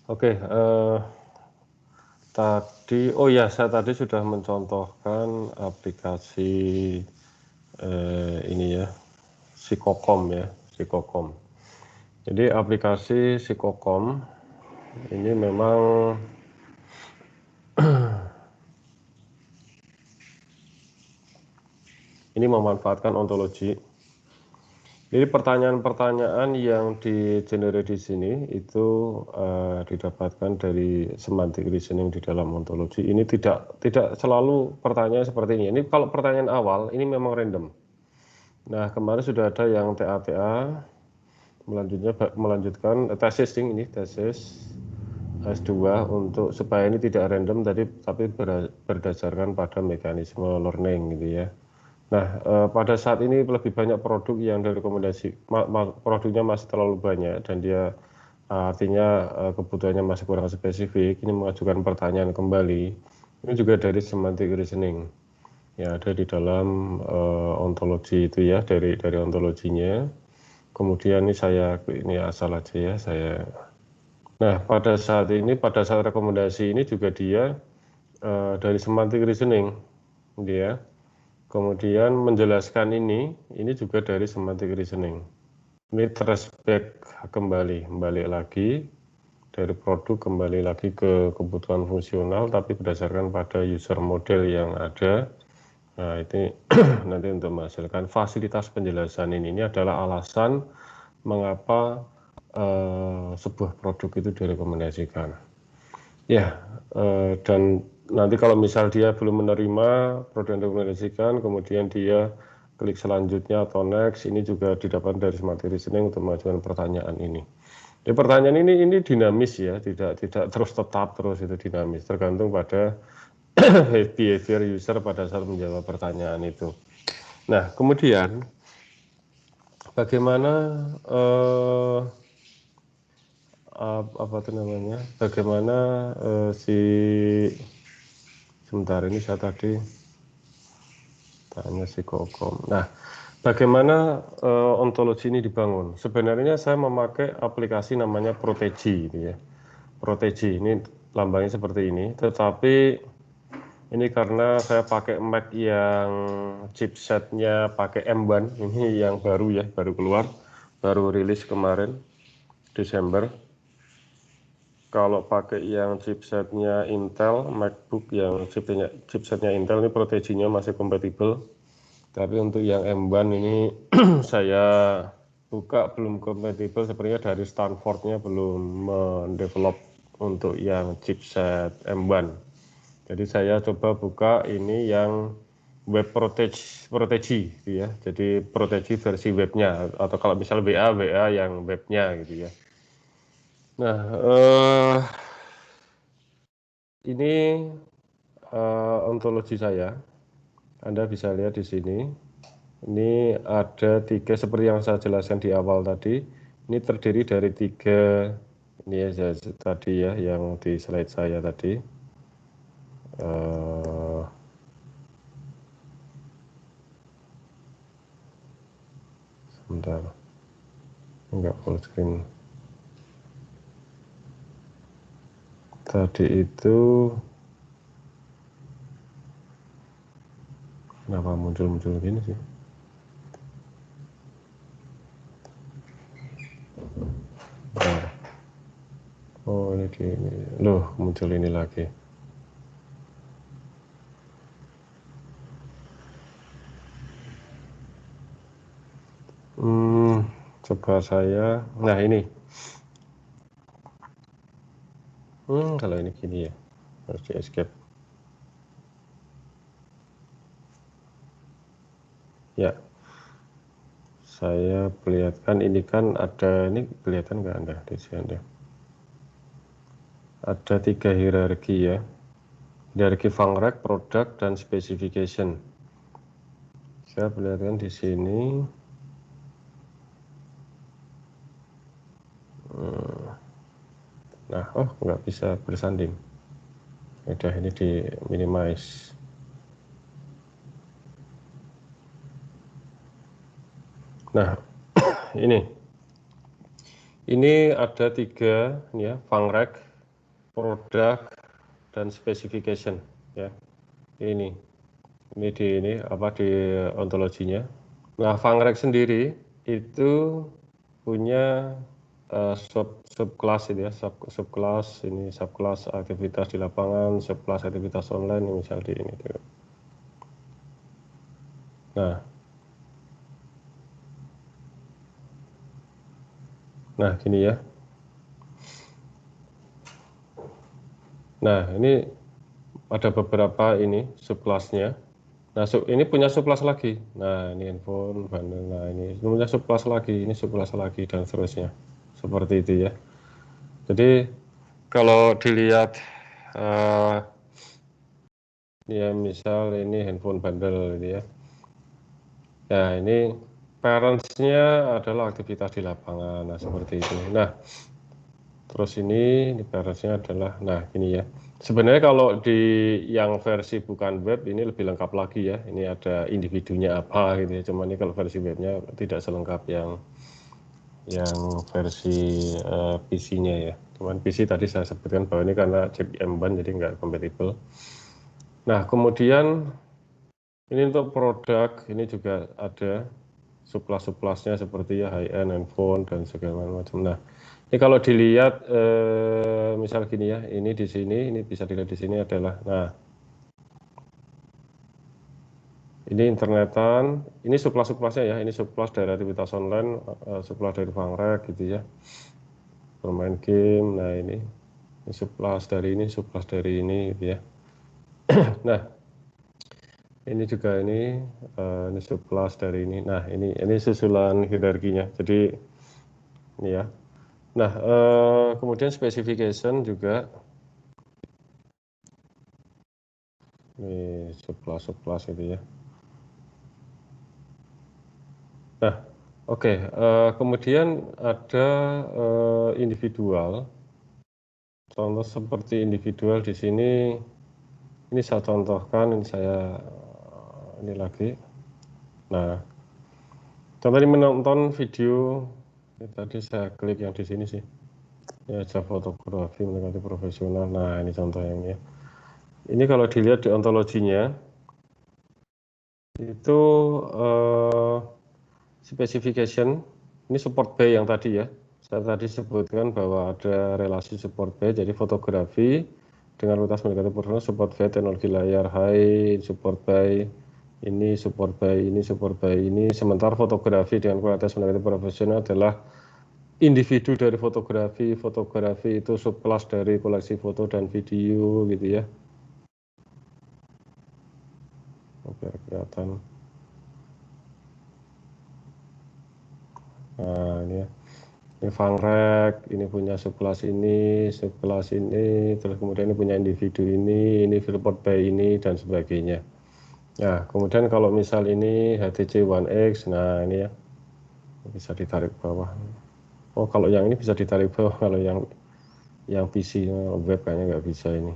Oke, oh ya, saya tadi sudah mencontohkan aplikasi ini ya, Psikokom ya, Psikokom. Jadi aplikasi Psikokom ini memang ini memanfaatkan ontologi. Jadi pertanyaan-pertanyaan yang di-generate di sini itu didapatkan dari semantic reasoning di dalam ontologi. Ini tidak selalu pertanyaan seperti ini. Ini kalau pertanyaan awal ini memang random. Nah, kemarin sudah ada yang TA, melanjutkan tesis ini, tesis S2 untuk supaya ini tidak random tapi berdasarkan pada mekanisme learning gitu ya. Nah, pada saat ini lebih banyak produk yang direkomendasi, produknya masih terlalu banyak dan dia artinya kebutuhannya masih kurang spesifik. Ini mengajukan pertanyaan kembali. Ini juga dari semantic reasoning yang ada di dalam ontologi itu ya, dari ontologinya. Kemudian ini asal aja ya saya. Nah, pada saat rekomendasi ini juga dia dari semantic reasoning, dia. Kemudian menjelaskan ini juga dari semantic reasoning. Ini trace back kembali lagi dari produk kembali lagi ke kebutuhan fungsional tapi berdasarkan pada user model yang ada. Nah, ini nanti untuk menghasilkan fasilitas penjelasan ini adalah alasan mengapa sebuah produk itu direkomendasikan. Ya, dan nanti kalau misal dia belum menerima produk yang direkomendasikan, kemudian dia klik selanjutnya atau next, ini juga didapat dari semantic reasoning untuk mengajukan pertanyaan ini. Jadi pertanyaan ini dinamis ya, tidak terus tetap terus, itu dinamis, tergantung pada behavior user pada saat menjawab pertanyaan itu. Nah, kemudian bagaimana bagaimana sebentar ini saya tadi tanya Psikokom. Nah, bagaimana ontologi ini dibangun? Sebenarnya saya memakai aplikasi namanya Protegi, gitu ya. Protegi ini lambangnya seperti ini, tetapi ini karena saya pakai Mac yang chipsetnya pakai M1, ini yang baru ya, baru keluar, baru rilis kemarin Desember. Kalau pakai yang chipsetnya Intel, MacBook yang chipsetnya Intel, ini Proteginya masih kompatibel. Tapi untuk yang M1 ini saya buka belum kompatibel, sebenarnya dari Stanfordnya belum mendevelop untuk yang chipset M1. Jadi saya coba buka ini yang web protegi gitu ya. Jadi protegi versi webnya, atau kalau misal WA yang webnya gitu ya. Nah, ini ontologi saya. Anda bisa lihat di sini. Ini ada 3 seperti yang saya jelaskan di awal tadi. Ini terdiri dari 3 ini ya tadi ya yang di slide saya tadi. Sebentar, enggak full screen. Tadi itu kenapa muncul gini sih? Bentar. Oh ini loh, muncul ini lagi. Coba saya, nah ini. Kalau ini gini ya, harus di escape. Ya, saya perlihatkan ini kan ada, ini kelihatan nggak Anda di sini Anda? Ada 3 hierarki ya, hierarki function, product, dan specification. Saya perlihatkan di sini. Nah, nggak bisa bersanding. Udah, ini di minimize. Nah, ini Ini ada 3 ini ya, fungrec, product, dan specification ya. Ini di ontologinya. Nah, fungrec sendiri itu punya subclass itu ya, subclass ini, subclass aktivitas di lapangan, subclass aktivitas online, misal di ini. Nah, gini ya. Nah, ini ada beberapa ini subclassnya. Nah, ini punya subclass lagi. Nah, ini handphone, bundle. Nah, ini punya subclass lagi, ini subclass lagi, dan seterusnya. Seperti itu ya. Jadi, kalau dilihat ya misal ini handphone bundle gitu ya. Nah, ini parents-nya adalah aktivitas di lapangan. Nah, seperti itu. Nah, terus ini parents-nya adalah, nah ini ya. Sebenarnya kalau di yang versi bukan web ini lebih lengkap lagi ya. Ini ada individunya apa gitu ya. Cuma ini kalau versi webnya tidak selengkap yang versi PC-nya ya. Cuman PC tadi saya sebutkan bahwa ini karena chip M1 jadi nggak compatible. Nah, kemudian ini untuk produk ini juga ada subclass-subclassnya seperti ya high-end, handphone, dan segala macam. Nah, ini kalau dilihat misal gini ya, ini di sini, ini bisa dilihat di sini adalah, nah ini internetan, ini subclass-subclassnya ya, ini subclass dari aktivitas online, subclass dari fungrec gitu ya, bermain game. Nah ini subclass dari ini, subclass dari ini gitu ya. Nah ini juga ini subclass dari ini. Nah ini susulan hierarkinya. Jadi ini ya. Nah kemudian specification juga. Ini subclass itu ya. Nah, oke. Kemudian ada individual. Contoh seperti individual di sini. Ini saya contohkan. Ini saya ini lagi. Nah, contoh ini menonton video. Ini tadi saya klik yang di sini sih. Ya, fotografi mendekati profesional. Nah, ini contoh yang ini ya. Ini kalau dilihat di ontologinya itu specification ini support by yang tadi ya. Saya tadi sebutkan bahwa ada relasi support by, jadi fotografi dengan kualitas mendekati profesional, support by teknologi layar high, support by ini, support by ini, support by ini. Sementara fotografi dengan kualitas mendekati profesional adalah individu dari fotografi. Fotografi itu subclass dari koleksi foto dan video gitu ya. Biar kelihatan. Nah ini ya. Ini fungrec, ini punya subclass ini, terus kemudian ini punya individu ini report by ini, dan sebagainya. Nah, kemudian kalau misal ini HTC One X, nah ini ya, bisa ditarik bawah. Oh, kalau yang ini bisa ditarik bawah, kalau yang PC, web kayaknya nggak bisa ini.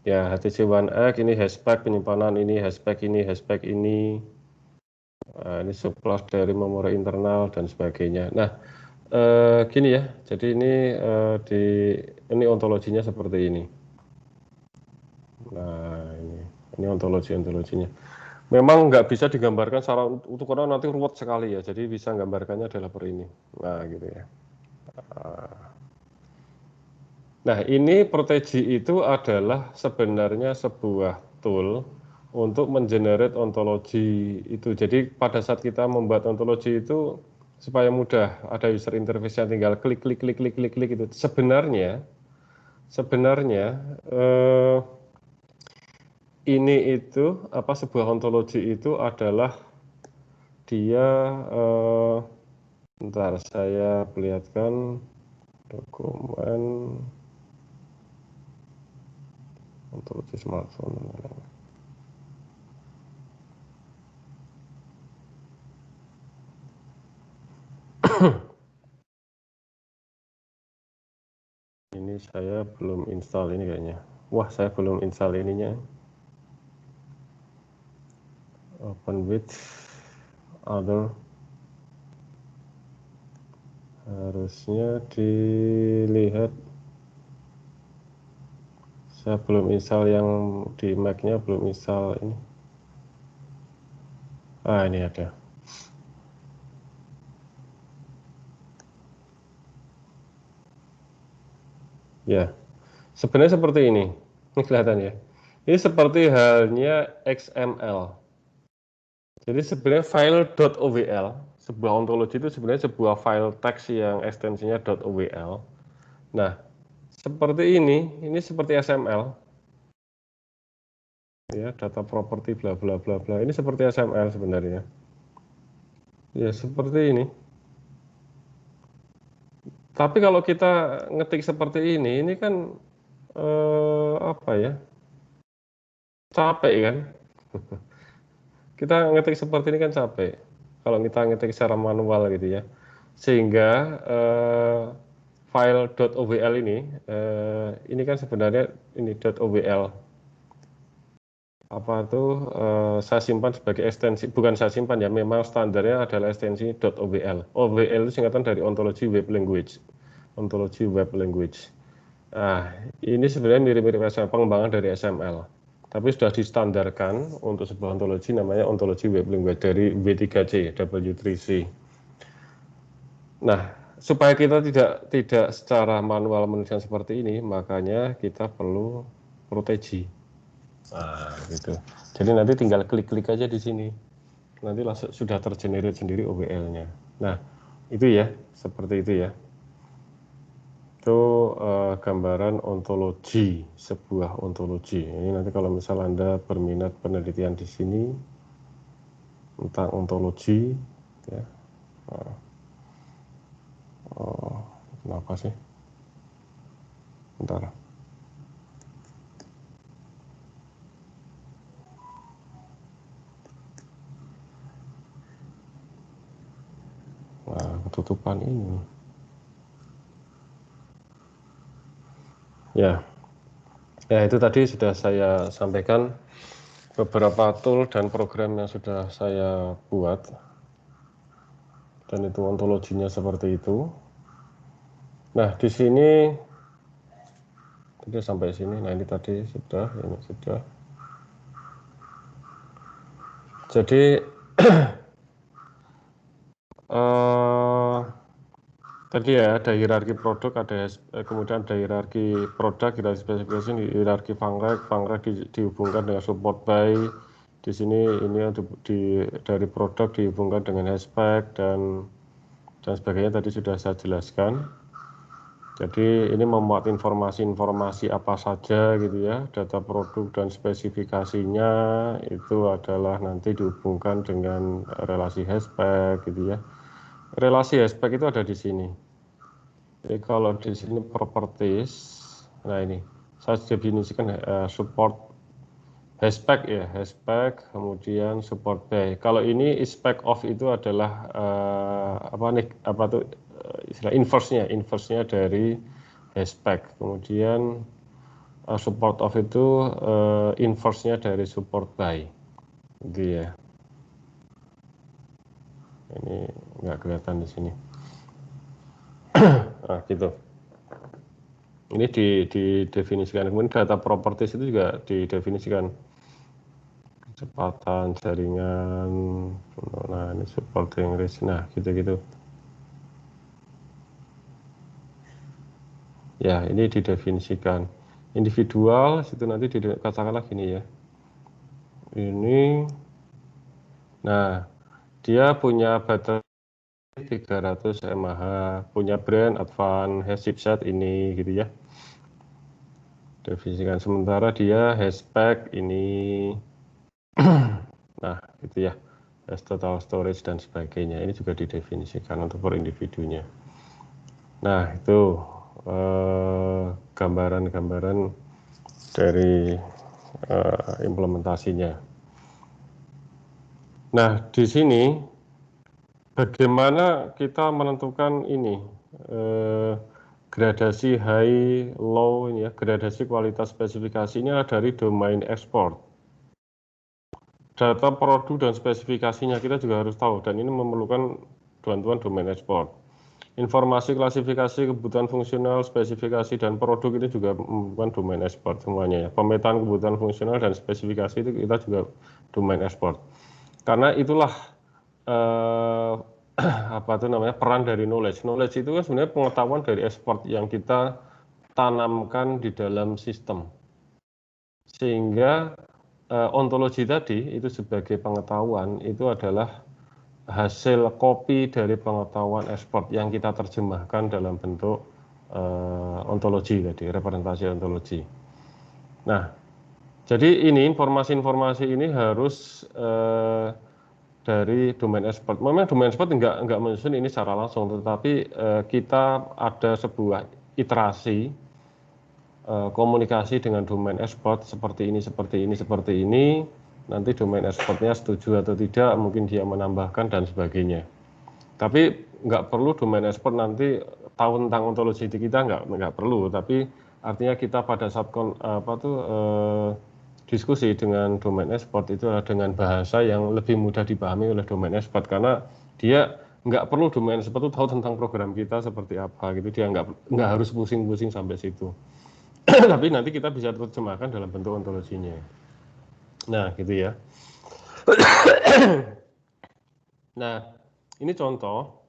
Ya, HTC One X, ini hashtag penyimpanan ini, hashtag ini. Nah, ini subclass dari memori internal dan sebagainya. Nah, gini ya, jadi ini ontologinya seperti ini. Nah, ini ontologinya. Memang nggak bisa digambarkan secara utuh karena nanti ruwet sekali ya. Jadi bisa gambarkannya adalah per ini. Nah, gitu ya. Nah, ini Protegi itu adalah sebenarnya sebuah tool untuk mengenerate ontologi itu. Jadi pada saat kita membuat ontologi itu supaya mudah, ada user interface yang tinggal klik itu. Sebenarnya ini itu sebuah ontologi itu adalah dia bentar saya perlihatkan dokumen ontologi smartphone. Ini saya belum install ini kayaknya. Wah, saya belum install ininya. Open with other. Harusnya dilihat. Saya belum install yang di Mac-nya, belum install ini. Ini ada. Ya, sebenarnya seperti ini. Ini kelihatan ya. Ini seperti halnya XML. Jadi sebenarnya file .owl, sebuah ontologi itu sebenarnya sebuah file teks yang ekstensinya .owl. Nah, seperti ini seperti XML. Ya, data property bla bla bla bla. Ini seperti XML sebenarnya. Ya, seperti ini. Tapi kalau kita ngetik seperti ini kan apa ya? Capek kan? Kita ngetik seperti ini kan capek. Kalau kita ngetik secara manual gitu ya. Sehingga file .owl ini kan sebenarnya ini .owl. Apa tuh saya simpan sebagai ekstensi, bukan saya simpan ya, memang standarnya adalah ekstensi .owl. OWL itu singkatan dari ontologi web language. Ontologi web language. Nah, ini sebenarnya mirip-mirip XML, pengembangan dari XML. Tapi sudah distandarkan untuk sebuah ontologi namanya ontologi web language dari W3C, W3C. Nah, supaya kita tidak secara manual menuliskan seperti ini, makanya kita perlu protegi. Nah, gitu. Jadi nanti tinggal klik-klik aja di sini. Nanti langsung sudah tergenerate sendiri OWL-nya. Nah, itu ya, seperti itu ya. Itu gambaran ontologi, sebuah ontologi. Ini nanti kalau misal Anda berminat penelitian di sini tentang ontologi, ya. Kenapa sih? Bentar. Nah, ketutupan ini. Ya, itu tadi sudah saya sampaikan beberapa tool dan program yang sudah saya buat. Dan itu ontologinya seperti itu. Nah, di sini tadi sampai sini. Nah, ini tadi sudah, ini sudah. Jadi tadi ya ada hierarki produk, ada kemudian ada hierarki produk, hierarki spesifikasi, hierarki fungrek dihubungkan dengan support by. Di sini ini dari produk dihubungkan dengan hashtag dan sebagainya tadi sudah saya jelaskan. Jadi ini memuat informasi-informasi apa saja gitu ya, data produk dan spesifikasinya itu adalah nanti dihubungkan dengan relasi hashtag gitu ya. Relasi hashtag itu ada di sini. Jadi kalau di sini properties, nah ini saya definisikan support hashtag ya, hashtag kemudian support by. Kalau ini spec of itu adalah istilah inverse-nya dari hashtag. Kemudian support of itu inverse-nya dari support by. Gitu ya. Ini nggak kelihatan di sini. Nah, gitu. Ini didefinisikan. Kemudian data properties itu juga didefinisikan. Kecepatan jaringan. Nah, ini supporting risk. Nah, gitu-gitu. Ya, ini didefinisikan. Individual, situ nanti katakanlah gini ya. Ini, nah, dia punya baterai 300 mAh, punya brand Advanced chipset ini gitu ya. Definisikan sementara dia hashtag ini. Nah, gitu ya. Has total storage dan sebagainya. Ini juga didefinisikan untuk per individunya. Nah, itu gambaran-gambaran dari implementasinya. Nah, di sini bagaimana kita menentukan ini gradasi high, low, ini ya, gradasi kualitas spesifikasinya dari domain export. Data produk dan spesifikasinya kita juga harus tahu, dan ini memerlukan bantuan domain export. Informasi, klasifikasi, kebutuhan fungsional, spesifikasi, dan produk ini juga bukan domain ekspor semuanya ya. Pemetaan kebutuhan fungsional dan spesifikasi itu kita juga domain ekspor. Karena itulah apa itu namanya peran dari knowledge. Knowledge itu kan sebenarnya pengetahuan dari ekspor yang kita tanamkan di dalam sistem. Sehingga ontologi tadi itu sebagai pengetahuan itu adalah hasil kopi dari pengetahuan ekspor yang kita terjemahkan dalam bentuk ontologi tadi, representasi ontologi. Nah, jadi ini informasi-informasi ini harus dari domain ekspor. Memang domain ekspor nggak menyusun ini secara langsung, tetapi kita ada sebuah iterasi komunikasi dengan domain ekspor seperti ini, seperti ini, seperti ini. Nanti domain ekspornya setuju atau tidak, mungkin dia menambahkan dan sebagainya. Tapi nggak perlu domain ekspor nanti tahu tentang ontologi kita, nggak perlu. Tapi artinya kita pada saat diskusi dengan domain ekspor itu adalah dengan bahasa yang lebih mudah dipahami oleh domain ekspor, karena dia nggak perlu domain ekspor itu tahu tentang program kita seperti apa gitu. Dia nggak harus pusing-pusing sampai situ. Tapi nanti kita bisa terjemahkan dalam bentuk ontologinya. Nah, gitu ya. Nah, ini contoh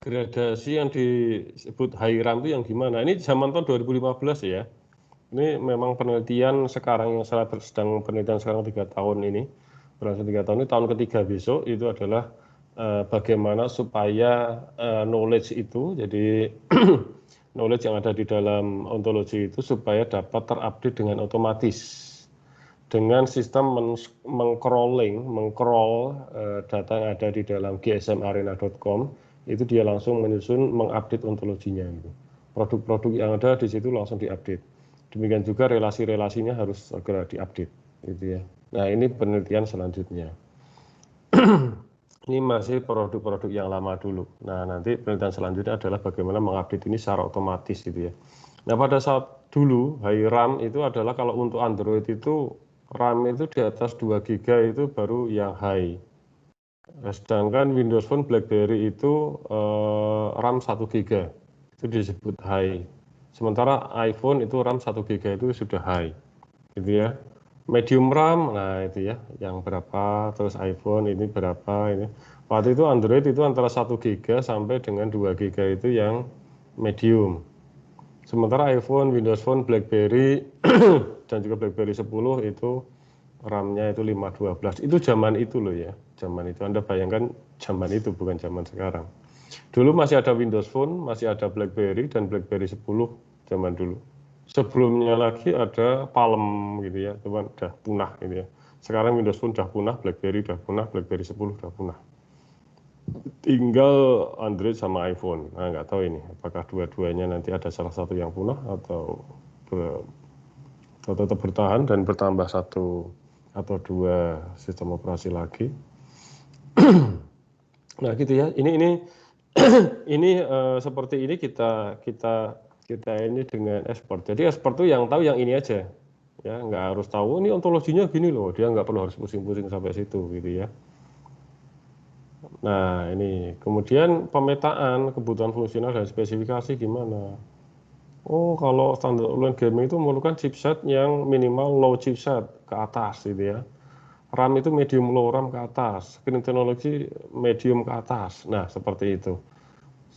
gradasi yang disebut HIRAM itu yang gimana? Ini zaman tahun 2015 ya. Ini memang penelitian sekarang yang sedang penelitian sekarang 3 tahun ini. Berlangsung 3 tahun ini, tahun ketiga besok itu adalah bagaimana supaya knowledge itu, jadi knowledge yang ada di dalam ontologi itu supaya dapat terupdate dengan otomatis. Dengan sistem mengcrawl data yang ada di dalam gsmarena.com, itu dia langsung mengupdate ontologinya. Gitu. Produk-produk yang ada di situ langsung diupdate. Demikian juga relasi-relasinya harus segera diupdate. Gitu ya. Nah, ini penelitian selanjutnya. Ini masih produk-produk yang lama dulu. Nah, nanti penelitian selanjutnya adalah bagaimana mengupdate ini secara otomatis gitu ya. Nah, pada saat dulu HIRAM itu adalah kalau untuk Android itu RAM itu di atas 2 GB itu baru yang high. Sedangkan Windows Phone BlackBerry itu RAM 1 GB itu disebut high. Sementara iPhone itu RAM 1 GB itu sudah high. Gitu ya. Medium RAM, nah itu ya, yang berapa, terus iPhone ini berapa ini. Waktu itu Android itu antara 1 GB sampai dengan 2 GB itu yang medium. Sementara iPhone, Windows Phone, BlackBerry, dan juga BlackBerry 10 itu RAM-nya itu 512. Itu zaman itu loh ya, zaman itu. Anda bayangkan zaman itu, bukan zaman sekarang. Dulu masih ada Windows Phone, masih ada BlackBerry, dan BlackBerry 10 zaman dulu. Sebelumnya lagi ada Palm gitu ya, teman, udah punah gitu ya. Sekarang Windows Phone udah punah, BlackBerry udah punah, BlackBerry 10 udah punah. Tinggal Android sama iPhone. Nah, nggak tahu ini apakah dua-duanya nanti ada salah satu yang punah atau tetap bertahan dan bertambah satu atau dua sistem operasi lagi. Nah, gitu ya. Ini seperti ini kita ini dengan ekspor. Jadi ekspor tuh yang tahu yang ini aja. Ya, nggak harus tahu ini ontologinya gini loh. Dia nggak perlu harus pusing-pusing sampai situ gitu ya. Nah, ini kemudian pemetaan kebutuhan fungsional dan spesifikasi gimana? Oh, kalau standar online gaming itu memerlukan chipset yang minimal low chipset ke atas gitu ya. RAM itu medium low RAM ke atas, screen teknologi medium ke atas. Nah, seperti itu.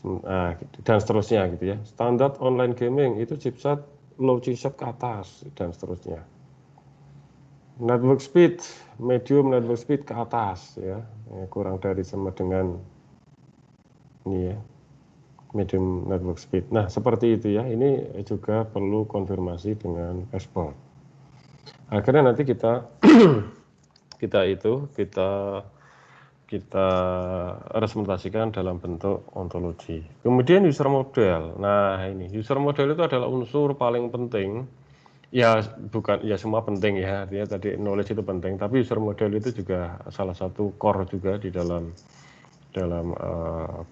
Nah, dan seterusnya gitu ya. Standar online gaming itu chipset low chipset ke atas dan seterusnya. Network speed, medium network speed ke atas ya, kurang dari sama dengan ini ya, medium network speed. Nah, seperti itu ya, ini juga perlu konfirmasi dengan ekspor. Akhirnya nanti kita representasikan dalam bentuk ontologi. Kemudian user model. Nah, ini user model itu adalah unsur paling penting. Ya, bukan ya semua penting ya, artinya tadi knowledge itu penting, tapi user model itu juga salah satu core juga di dalam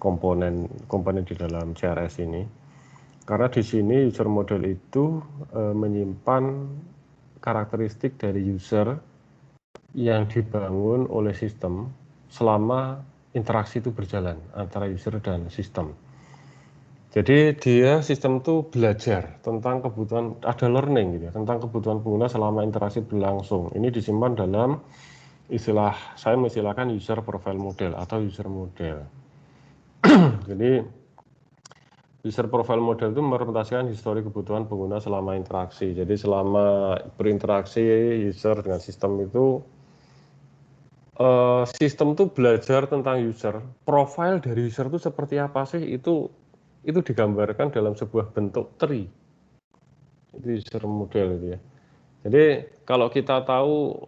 komponen di dalam CRS ini. Karena di sini user model itu menyimpan karakteristik dari user yang dibangun oleh sistem selama interaksi itu berjalan antara user dan sistem. Jadi dia sistem itu belajar tentang kebutuhan, ada learning gitu ya, tentang kebutuhan pengguna selama interaksi berlangsung. Ini disimpan dalam istilah, saya mengistilahkan user profile model atau user model. Jadi user profile model itu merepresentasikan histori kebutuhan pengguna selama interaksi. Jadi selama berinteraksi user dengan sistem itu, sistem itu belajar tentang user. Profile dari user itu seperti apa sih? Itu digambarkan dalam sebuah bentuk tree. Itu user model itu ya. Jadi kalau kita tahu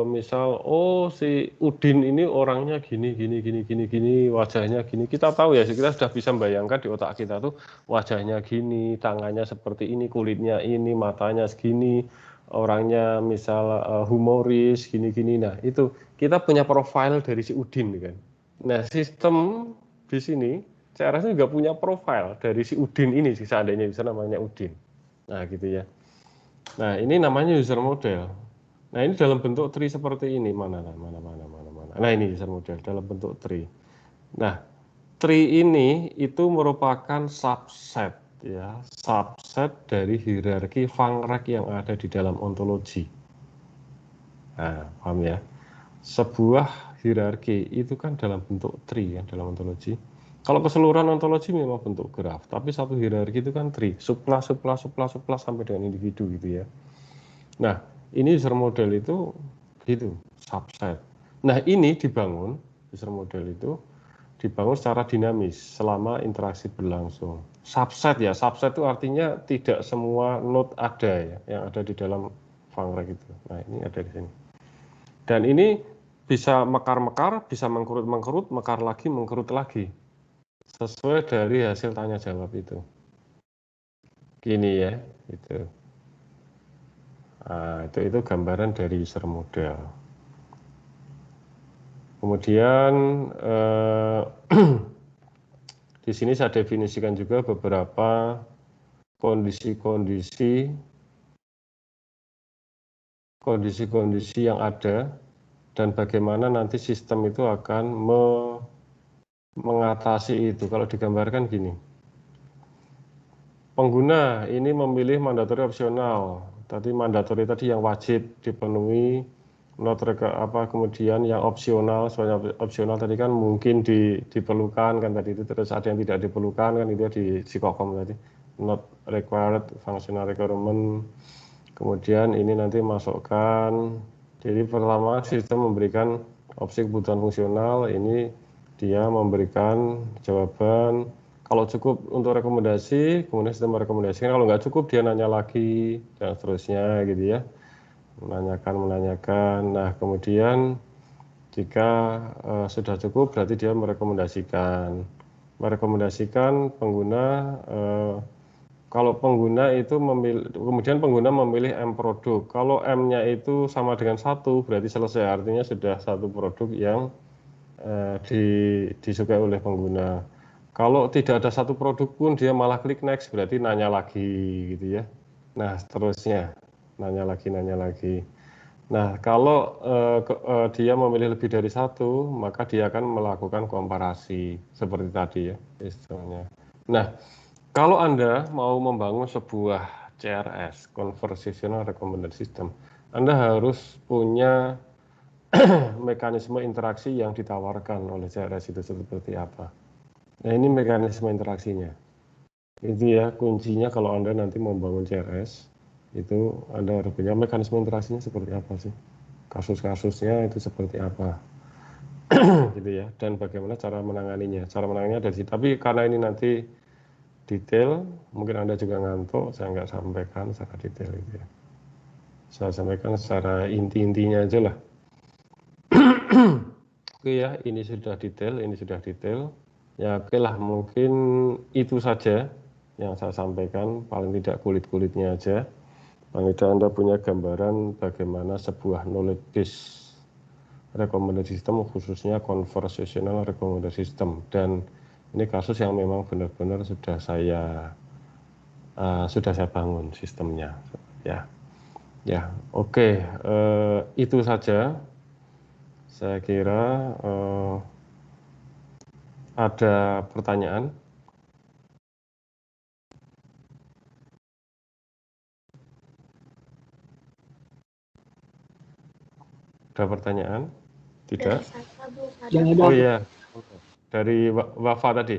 misal si Udin ini orangnya gini, wajahnya gini, kita tahu ya, kita sudah bisa membayangkan di otak kita tuh wajahnya gini, tangannya seperti ini, kulitnya ini, matanya segini, orangnya misal humoris gini. Nah itu kita punya profil dari si Udin kan. Nah sistem di sini saya rasa juga punya profil dari si Udin ini sih, seandainya bisa namanya Udin. Nah gitu ya. Nah, ini namanya user model. Nah, ini dalam bentuk tree seperti ini. Mana. Nah, ini user model dalam bentuk tree. Nah, tree ini itu merupakan subset ya, subset dari hierarki fungrek yang ada di dalam ontologi. Nah, paham ya? Sebuah hierarki itu kan dalam bentuk tree ya, dalam ontologi. Kalau keseluruhan ontologi memang bentuk graf, tapi satu hierarki itu kan tree, subclass sampai dengan individu gitu ya. Nah, ini user model itu gitu, subset. Nah, ini dibangun, user model itu dibangun secara dinamis selama interaksi berlangsung. Subset ya, subset itu artinya tidak semua node ada ya, yang ada di dalam fungrek itu. Nah, ini ada di sini. Dan ini bisa mekar-mekar, bisa mengkerut-mengkerut, mekar lagi, mengkerut lagi. Sesuai dari hasil tanya jawab itu. Gini ya, itu. Nah, itu gambaran dari user model. Kemudian di sini saya definisikan juga beberapa kondisi-kondisi yang ada dan bagaimana nanti sistem itu akan mengatasi itu. Kalau digambarkan gini, pengguna ini memilih mandatori opsional. Tadi mandatori tadi yang wajib dipenuhi, kemudian yang opsional, soalnya opsional tadi kan mungkin diperlukan kan tadi itu, terus ada yang tidak diperlukan kan itu di Psikokom tadi, not required, functional requirement. Kemudian ini nanti masukkan, jadi pertama sistem memberikan opsi kebutuhan fungsional, ini dia memberikan jawaban. Kalau cukup untuk rekomendasi, kemudian sistem merekomendasikan. Kalau nggak cukup, dia nanya lagi, dan seterusnya gitu ya. Menanyakan. Nah, kemudian jika sudah cukup, berarti dia merekomendasikan. Merekomendasikan pengguna, kalau pengguna itu kemudian pengguna memilih M produk. Kalau M-nya itu sama dengan 1, berarti selesai. Artinya sudah satu produk yang disukai oleh pengguna. Kalau tidak ada satu produk pun dia malah klik next, berarti nanya lagi gitu ya. Nah, seterusnya nanya lagi. Nah, kalau dia memilih lebih dari satu, maka dia akan melakukan komparasi seperti tadi ya istilahnya. Nah, kalau Anda mau membangun sebuah CRS, Conversational Recommender System, Anda harus punya mekanisme interaksi yang ditawarkan oleh CRS itu seperti apa. Nah, ini mekanisme interaksinya. Itu ya kuncinya kalau Anda nanti membangun CRS, itu Anda harus punya mekanisme interaksinya seperti apa sih. Kasus-kasusnya itu seperti apa. Gitu ya. Dan bagaimana cara menanganinya. Cara menanganinya dari situ. Tapi karena ini nanti detail, mungkin Anda juga ngantuk, saya nggak sampaikan secara detail gitu ya. Saya sampaikan secara inti-intinya aja lah. Oke ya, ini sudah detail. Ya oke lah, mungkin itu saja yang saya sampaikan, paling tidak kulit-kulitnya aja. Paling tidak Anda punya gambaran bagaimana sebuah knowledge base recommender system, khususnya conversational recommender system. Dan ini kasus yang memang benar-benar sudah saya bangun sistemnya. Ya, oke, itu saja. Saya kira ada pertanyaan. Ada pertanyaan? Dari Tidak? saya belum ada. Yang ada. Oh iya, dari Wafa tadi?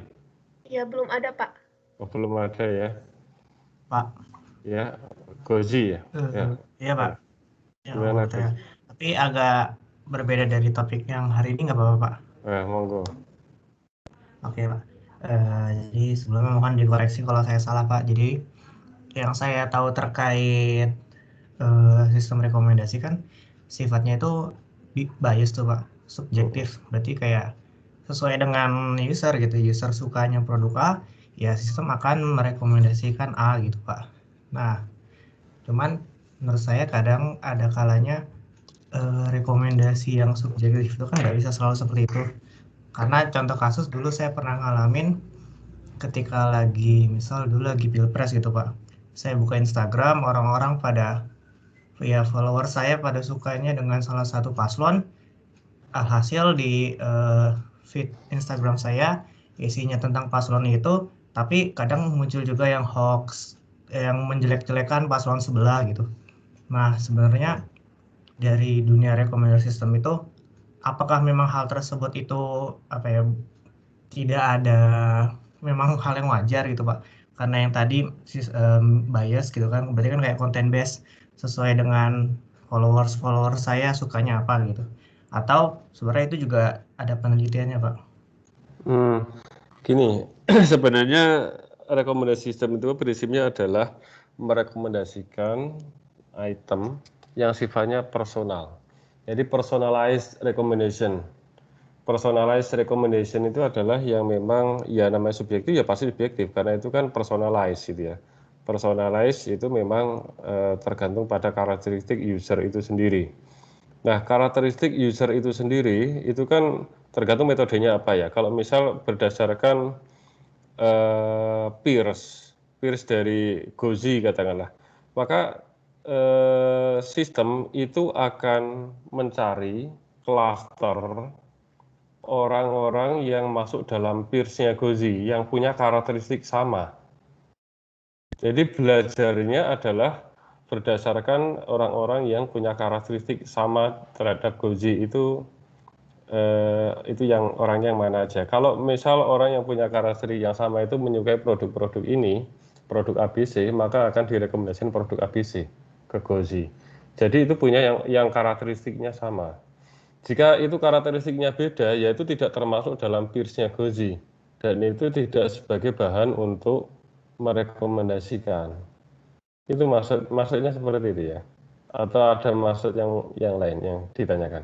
Ya, belum ada, Pak. Oh, belum ada ya. Pak. Ya, Gozi ya? Iya, Pak. Ya, Gimana, ya. Tapi agak berbeda dari topik yang hari ini, nggak apa-apa, Pak? Monggo. Oke, Pak. Jadi sebelumnya mohon dikoreksi kalau saya salah, Pak. Jadi yang saya tahu terkait sistem rekomendasi kan sifatnya itu bias tuh, Pak, subjektif. Berarti kayak sesuai dengan user gitu, user sukanya produk A, ya sistem akan merekomendasikan A gitu, Pak. Nah, cuman menurut saya kadang ada kalanya rekomendasi yang subjektif itu kan nggak bisa selalu seperti itu. Karena contoh kasus dulu saya pernah ngalamin ketika misal dulu lagi pilpres gitu, Pak. Saya buka Instagram, orang-orang pada follower saya pada sukanya dengan salah satu paslon. Alhasil di feed Instagram saya isinya tentang paslon itu, tapi kadang muncul juga yang hoax, yang menjelek-jelekan paslon sebelah gitu. Nah, sebenarnya dari dunia rekomendasi sistem itu, apakah memang hal tersebut itu tidak ada memang hal yang wajar gitu, Pak? Karena yang tadi bias gitu kan, berarti kan kayak content based sesuai dengan followers saya sukanya apa gitu. Atau sebenarnya itu juga ada penelitiannya, Pak? Gini, sebenarnya rekomendasi sistem itu prinsipnya adalah merekomendasikan item yang sifatnya personal. Jadi personalized recommendation. Personalized recommendation itu adalah yang memang ya namanya subjektif ya pasti subjektif karena itu kan personalized gitu ya. Personalized itu memang tergantung pada karakteristik user itu sendiri. Nah, karakteristik user itu sendiri itu kan tergantung metodenya apa ya. Kalau misal berdasarkan peers dari Gozi katakanlah, maka sistem itu akan mencari klaster orang-orang yang masuk dalam peersnya Gozi yang punya karakteristik sama. Jadi belajarnya adalah berdasarkan orang-orang yang punya karakteristik sama terhadap Gozi itu yang orangnya yang mana aja. Kalau misal orang yang punya karakteristik yang sama itu menyukai produk-produk ini, produk ABC, maka akan direkomendasikan produk ABC ke Gozi. Jadi itu punya yang karakteristiknya sama. Jika itu karakteristiknya beda, yaitu tidak termasuk dalam peersnya Gozi. Dan itu tidak sebagai bahan untuk merekomendasikan. Itu maksudnya seperti itu ya. Atau ada maksud yang lain yang ditanyakan?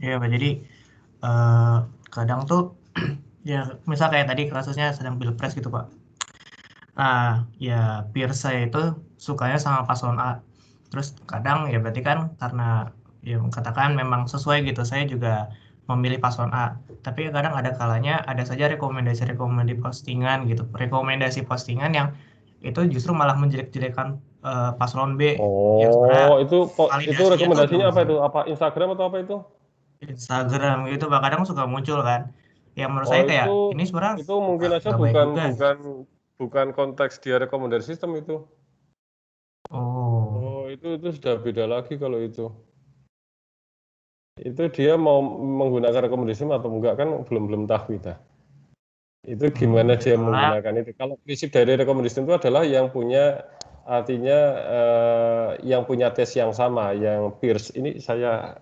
Iya, Pak. Jadi kadang tuh ya misal kayak tadi kasusnya sedang pilpres gitu, Pak. Nah, ya peer saya itu sukanya sama paslon A. Terus kadang ya berarti kan karena ya katakan memang sesuai gitu, saya juga memilih paslon A. Tapi kadang ada kalanya ada saja rekomendasi postingan gitu, rekomendasi postingan yang itu justru malah menjelek-jelekan paslon B. Yang sebenarnya itu validasinya rekomendasinya tuh apa itu? Apa Instagram atau apa itu? Instagram gitu, Pak. Kadang suka muncul kan. Yang menurut saya kayak ini sebenarnya itu mungkin aja nggak baik juga. bukan konteks dia rekomendasi sistem itu. Oh, itu sudah beda lagi kalau itu. Itu dia mau menggunakan rekomendasi atau enggak kan belum tahu kita. Itu gimana dia menggunakan itu. Kalau prinsip dari rekomendasi itu adalah yang punya artinya yang punya tes yang sama, yang peers. Ini saya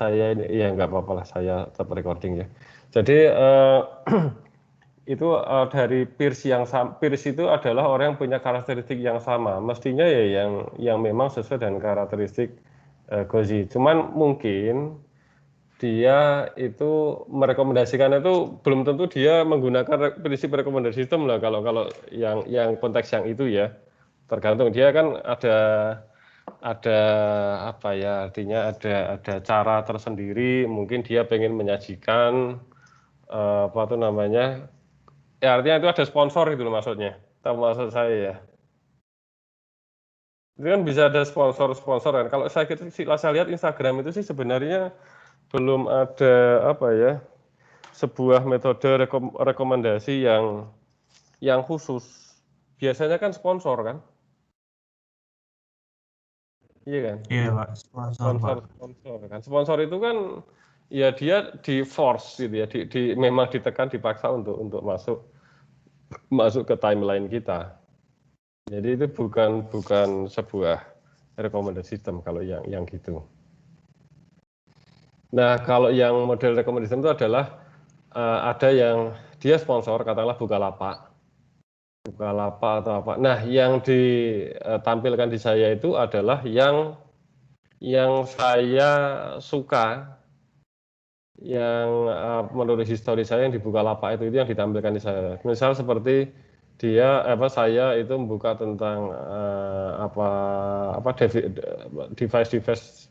ini ya nggak apa-apa lah, saya tetap recording ya. Jadi itu dari peers peers itu adalah orang yang punya karakteristik yang sama. Mestinya ya yang memang sesuai dengan karakteristik Gozi. Cuman mungkin dia itu merekomendasikan itu belum tentu dia menggunakan prinsip rekomendasi sistem lah kalau yang konteks yang itu ya. Tergantung dia kan ada apa ya, artinya ada cara tersendiri, mungkin dia pengen menyajikan apa tuh namanya, ya artinya itu ada sponsor itu loh maksudnya, tahu maksud saya ya. Itu kan bisa ada sponsor kan. Kalau saya lihat Instagram itu sih sebenarnya belum ada apa ya, sebuah metode rekomendasi yang khusus. Biasanya kan sponsor kan. Iya kan? Iya Pak, sponsor Pak. Sponsor kan. Sponsor itu kan ya dia di force gitu ya, memang ditekan, dipaksa untuk masuk ke timeline kita. Jadi itu bukan sebuah rekomendasi sistem kalau yang gitu. Nah, kalau yang model rekomendasi sistem itu adalah ada yang dia sponsor, katakanlah Bukalapak atau apa. Nah, yang ditampilkan di saya itu adalah yang saya suka, yang menurut histori saya yang di Bukalapak itu yang ditampilkan di saya. Misal seperti saya itu membuka tentang device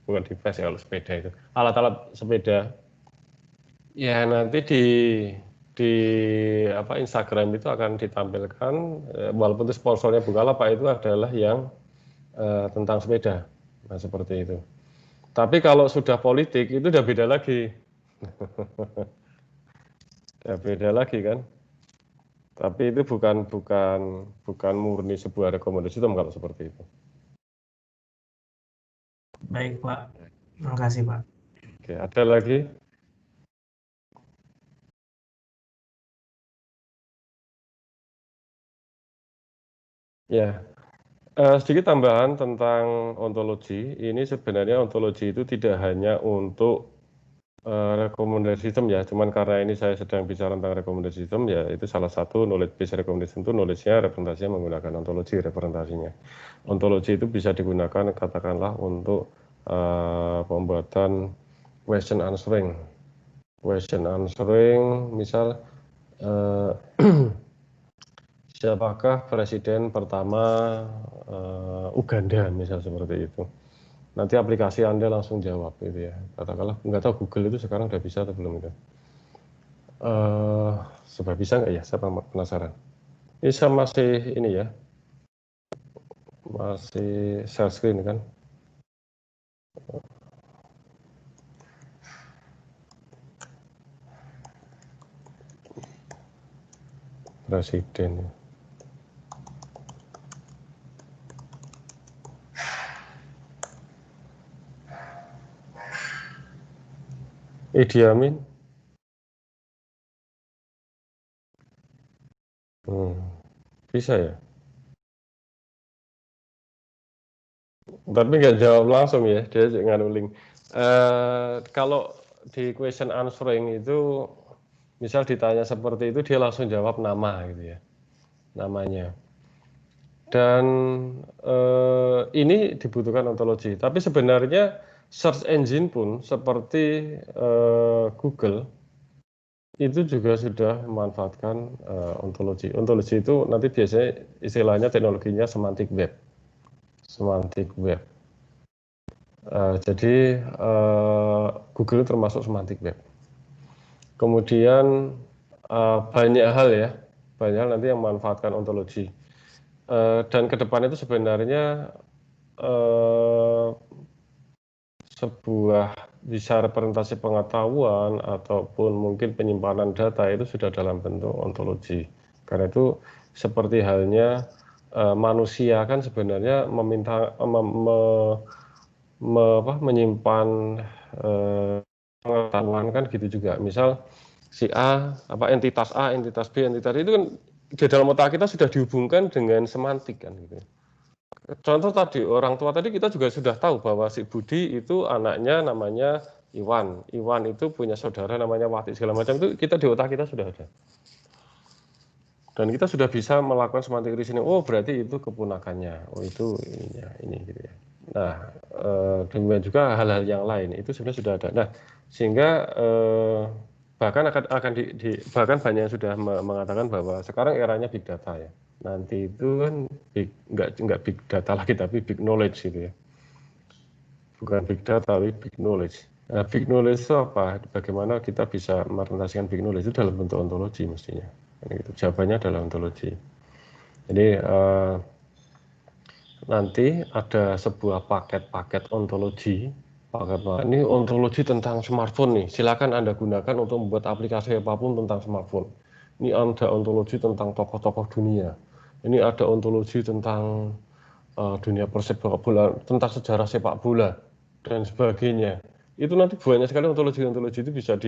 bukan device ya, kalau sepeda itu alat-alat sepeda. Ya nanti di Instagram itu akan ditampilkan, walaupun itu sponsornya Bukalapak, itu adalah yang tentang sepeda. Nah, seperti itu. Tapi kalau sudah politik itu udah beda lagi. Udah beda lagi kan. Tapi itu bukan murni sebuah rekomendasi sistem kalau seperti itu. Baik Pak, terima kasih Pak. Oke, ada lagi? Ya, sedikit tambahan tentang ontologi. Ini sebenarnya ontologi itu tidak hanya untuk rekomendasi sistem ya, cuman karena ini saya sedang bicara tentang rekomendasi sistem, ya itu salah satu knowledge based recommendation itu knowledge-nya representasinya menggunakan ontologi representasinya. Ontologi itu bisa digunakan katakanlah untuk pembuatan question answering, misal siapakah presiden pertama Uganda, misal seperti itu. Nanti aplikasi Anda langsung jawab gitu ya. Katakanlah, nggak tahu Google itu sekarang udah bisa atau belum itu. Sudah bisa nggak ya? Saya penasaran. Ini saya masih ini ya, masih share screen kan. Presiden. Idi Amin. Bisa ya. Tapi nggak jawab langsung ya, dia nganuling. Kalau di question answering itu, misal ditanya seperti itu, dia langsung jawab nama gitu ya, namanya. Dan ini dibutuhkan ontologi. Tapi sebenarnya search engine pun seperti Google itu juga sudah memanfaatkan ontologi. Ontologi itu nanti biasanya istilahnya teknologinya semantic web. Semantic web. Jadi Google termasuk semantic web. Kemudian banyak hal nanti yang memanfaatkan ontologi. Dan ke depan itu sebenarnya sebuah bisa representasi pengetahuan ataupun mungkin penyimpanan data itu sudah dalam bentuk ontologi. Karena itu seperti halnya manusia kan sebenarnya menyimpan pengetahuan kan gitu juga. Misal si A, entitas A, entitas B, entitas itu kan di dalam otak kita sudah dihubungkan dengan semantik kan gitu. Contoh tadi orang tua tadi kita juga sudah tahu bahwa si Budi itu anaknya namanya Iwan. Iwan itu punya saudara namanya Wati, segala macam itu kita di otak kita sudah ada. Dan kita sudah bisa melakukan semantic reasoning. Oh, berarti itu keponakannya. Oh, itu ini gitu ya. Nah, demikian juga hal-hal yang lain itu sebenarnya sudah ada. Nah, sehingga bahkan bahkan banyak yang sudah mengatakan bahwa sekarang eranya big data ya. Nanti itu kan nggak big data lagi, tapi big knowledge gitu ya. Bukan big data, tapi big knowledge. Nah, big knowledge itu apa? Bagaimana kita bisa merepresentasikan big knowledge itu dalam bentuk ontologi mestinya. Gitu. Jawabannya adalah ontologi. Jadi nanti ada sebuah paket ontologi. Ini ontologi tentang smartphone nih. Silakan Anda gunakan untuk membuat aplikasi apapun tentang smartphone. Ini ada ontologi tentang tokoh-tokoh dunia. Ini ada ontologi tentang dunia persepak bola, tentang sejarah sepak bola dan sebagainya. Itu nanti banyak sekali ontologi itu bisa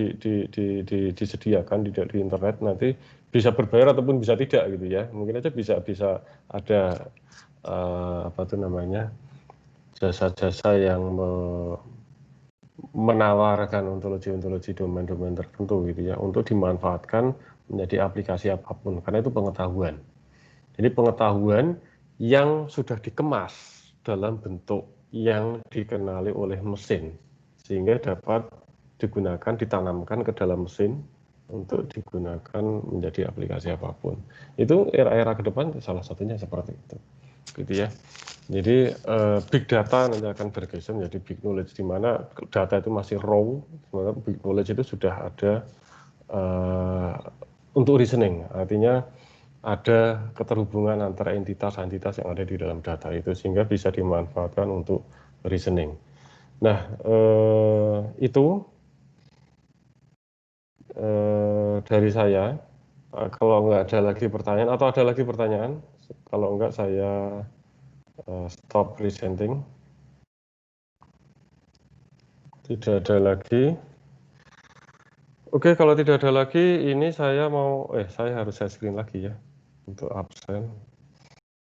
disediakan di internet, nanti bisa berbayar ataupun bisa tidak gitu ya. Mungkin aja bisa ada apa tuh namanya, jasa-jasa yang menawarkan ontologi domain-domain tertentu gitu ya untuk dimanfaatkan menjadi aplikasi apapun, karena itu pengetahuan. Jadi pengetahuan yang sudah dikemas dalam bentuk yang dikenali oleh mesin, sehingga dapat digunakan, ditanamkan ke dalam mesin untuk digunakan menjadi aplikasi apapun. Itu era-era ke depan salah satunya seperti itu, gitu ya. Jadi big data nanti akan bergeser menjadi big knowledge, di mana data itu masih raw, sementara big knowledge itu sudah ada untuk reasoning, artinya ada keterhubungan antara entitas-entitas yang ada di dalam data itu sehingga bisa dimanfaatkan untuk reasoning. Nah, itu dari saya. Kalau nggak ada lagi pertanyaan, atau ada lagi pertanyaan? Kalau nggak, saya stop presenting. Tidak ada lagi. Oke, kalau tidak ada lagi, ini saya mau, saya harus share screen lagi ya untuk absen.